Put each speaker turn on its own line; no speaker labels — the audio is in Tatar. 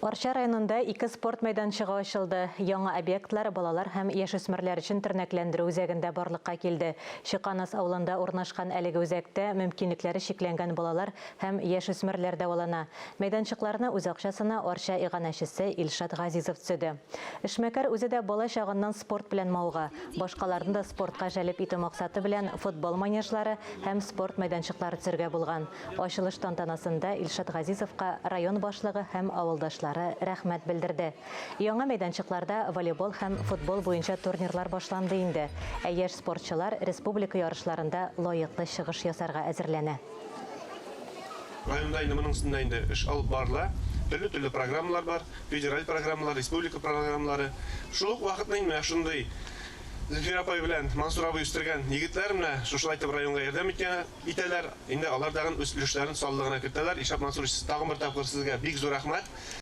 Орша районында 2 спорт майданчығы ачылды. Яңа объектлар балалар һәм яшүсмерләр өчен тернәкләндерү үзәгендә барлыкка килде. Шиканас авылында урнашкан әлеге үзәктә мөмкинлекләре шикләнгән балалар һәм яшүсмерләр дәвалана. Майданчыкларны үз акчасына Орша иганәчесе Илшат Газизов төзеде. Эшмәкәр үзе дә бала чагыннан спорт белән мауга, башкаларны да спортка җәлеп итү максаты белән футбол манежлары һәм спорт майданчыклары төзергә булган. Ачылыш тантанасында Илшат Газизовка район башлыгы һәм авылдашлары рәхмәт белдерде. Яңа мәйданчыкларда волейбол һәм футбол буенча турнирлар башланды инде. Ә яшь спортчылар республика ярышларында лаеклы чыгыш ясарга әзерләнә.
Районда инде моның өстендә инде эш алып барыла. Төрле программалар бар, федераль программалар, республика программалары. Шул ук вакытта инде шундый Зөлфия апай белән Мансур абый үстергән егетләр менә шушылай итеп районга ярдәм итәләр. Инде алар дагы үз өлешләрен саллыгына кертәләр. Ишап Мансур, тагын бер тапкыр сезгә бик зур рәхмәт.